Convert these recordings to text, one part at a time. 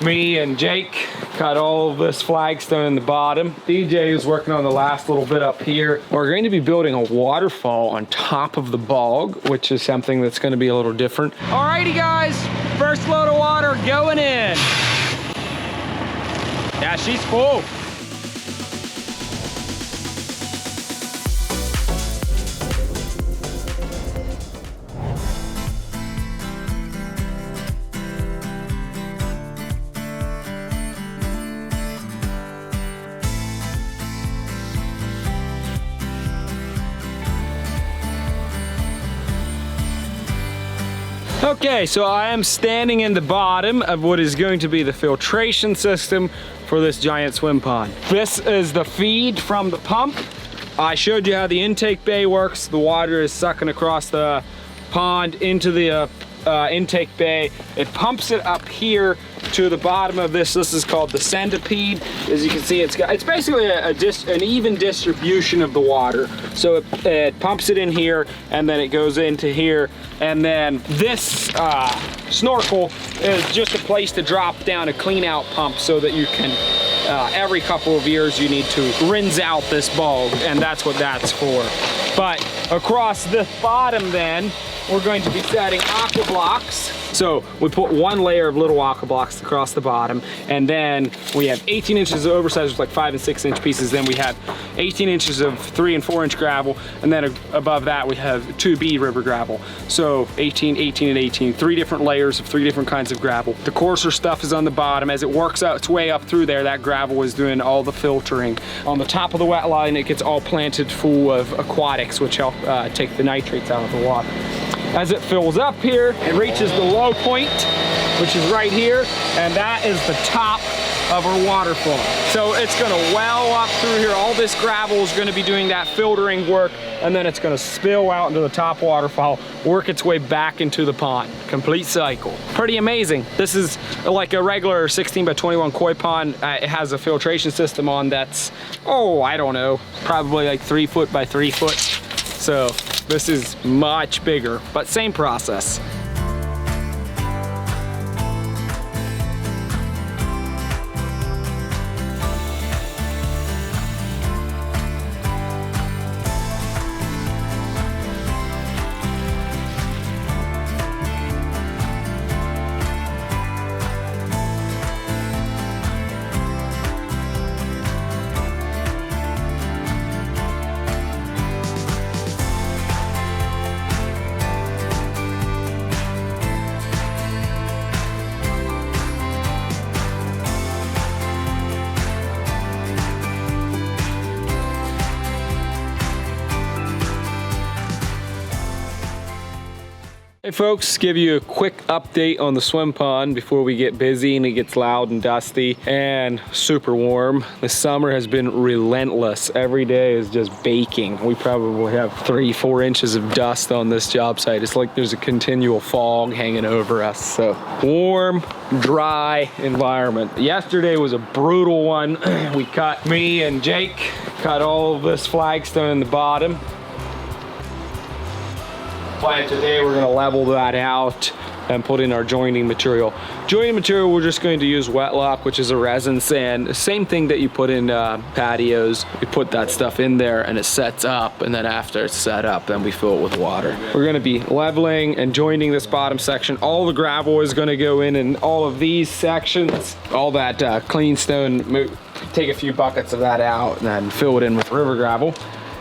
me and Jake cut all of this flagstone in the bottom. DJ is working on the last little bit up here. We're going to be building a waterfall on top of the bog, which is something that's going to be a little different. Alrighty guys, first load of water going in. Yeah, she's full. Okay, so I am standing in the bottom of what is going to be the filtration system for this giant swim pond. This is the feed from the pump. I showed you how the intake bay works. The water is sucking across the pond into the intake bay. It pumps it up here to the bottom of this. This is called the centipede. As you can see, it's basically an even distribution of the water. So it pumps it in here, and then it goes into here, and then this snorkel is just a place to drop down a clean out pump so that you can every couple of years you need to rinse out this bog, and that's what that's for. But across the bottom then, we're going to be setting aqua blocks. So we put one layer of little aqua blocks across the bottom, and then we have 18 inches of oversized, like 5 and 6 inch pieces. Then we have 18 inches of 3 and 4 inch gravel, and then above that we have 2B river gravel. So 18, 18, and 18, 3 different layers of 3 different kinds of gravel. The coarser stuff is on the bottom. As it works out its way up through there, that gravel is doing all the filtering. On the top of the wet line, it gets all planted full of aquatics, which help take the nitrates out of the water. As it fills up here, it reaches the low point, which is right here, and that is the top of our waterfall. So it's gonna well up through here. All this gravel is gonna be doing that filtering work, and then it's gonna spill out into the top waterfall, work its way back into the pond. Complete cycle. Pretty amazing. This is like a regular 16 by 21 koi pond. It has a filtration system on that's, oh, I don't know, probably like 3 foot by 3 foot. So this is much bigger, but same process. Hey folks, give you a quick update on the swim pond before we get busy and it gets loud and dusty and super warm. The summer has been relentless. Every day is just baking. We probably have 3-4 inches of dust on this job site. It's like there's a continual fog hanging over us. So warm, dry environment. Yesterday was a brutal one. Me and Jake cut all of this flagstone in the bottom. Plan today, we're gonna level that out and put in our joining material. Joining material, we're just going to use wet lock, which is a resin sand. Same thing that you put in patios. We put that stuff in there and it sets up, and then after it's set up, then we fill it with water. We're gonna be leveling and joining this bottom section. All the gravel is gonna go in all of these sections. All that clean stone, take a few buckets of that out and then fill it in with river gravel.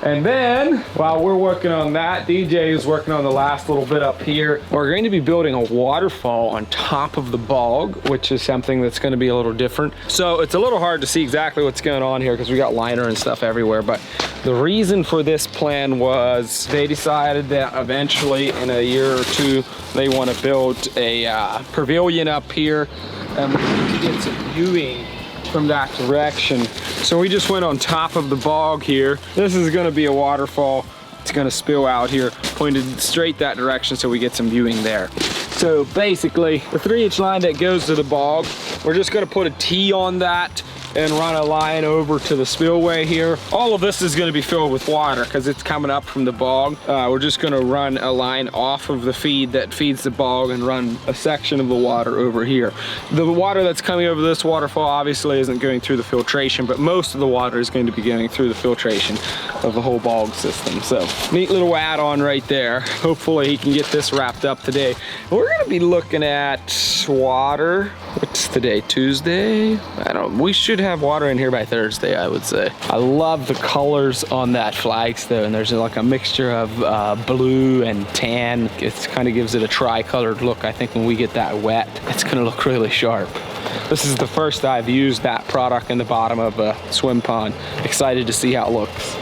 And then, while we're working on that, DJ is working on the last little bit up here. We're going to be building a waterfall on top of the bog, which is something that's going to be a little different. So it's a little hard to see exactly what's going on here because we got liner and stuff everywhere. But the reason for this plan was they decided that eventually in a year or two, they want to build a pavilion up here, and we need to get some viewing from that direction. So we just went on top of the bog here. This is gonna be a waterfall. It's gonna spill out here, pointed straight that direction so we get some viewing there. So basically, the 3-inch line that goes to the bog, we're just gonna put a T on that and run a line over to the spillway here. All of this is going to be filled with water because it's coming up from the bog. We're just going to run a line off of the feed that feeds the bog and run a section of the water over here. The water that's coming over this waterfall obviously isn't going through the filtration, but most of the water is going to be going through the filtration of the whole bog system. So neat little add-on right there. Hopefully he can get this wrapped up today. We're going to be looking at water. What's today, Tuesday? We should have water in here by Thursday, I would say. I love the colors on that flagstone. There's like a mixture of blue and tan. It kind of gives it a tri-colored look. I think when we get that wet, it's gonna look really sharp. This is the first I've used that product in the bottom of a swim pond. Excited to see how it looks.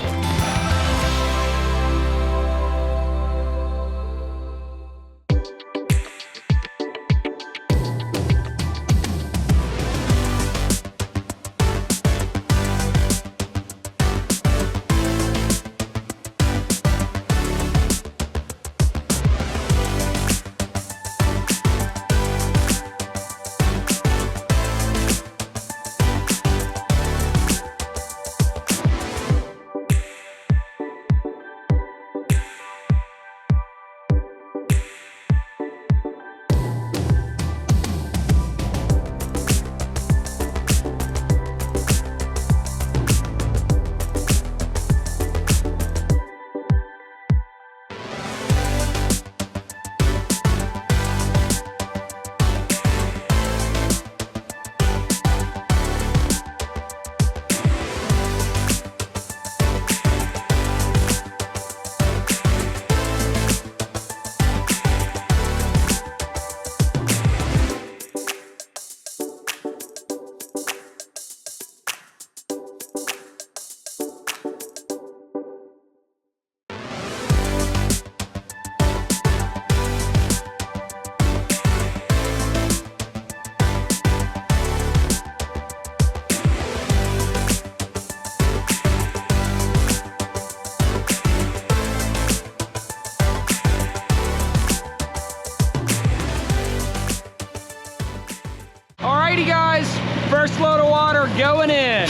Alrighty guys, first load of water going in.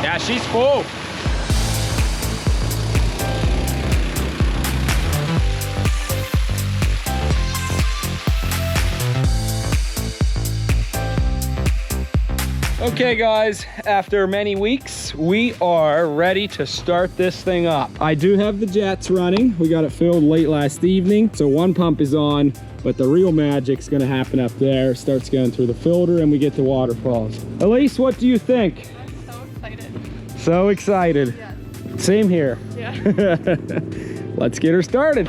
Yeah, she's full. Okay guys, after many weeks, we are ready to start this thing up. I do have the jets running. We got it filled late last evening, so one pump is on, but the real magic's gonna happen up there. Starts going through the filter and we get the waterfalls. Elise, what do you think? I'm so excited. So excited. Yeah. Same here. Yeah. Let's get her started.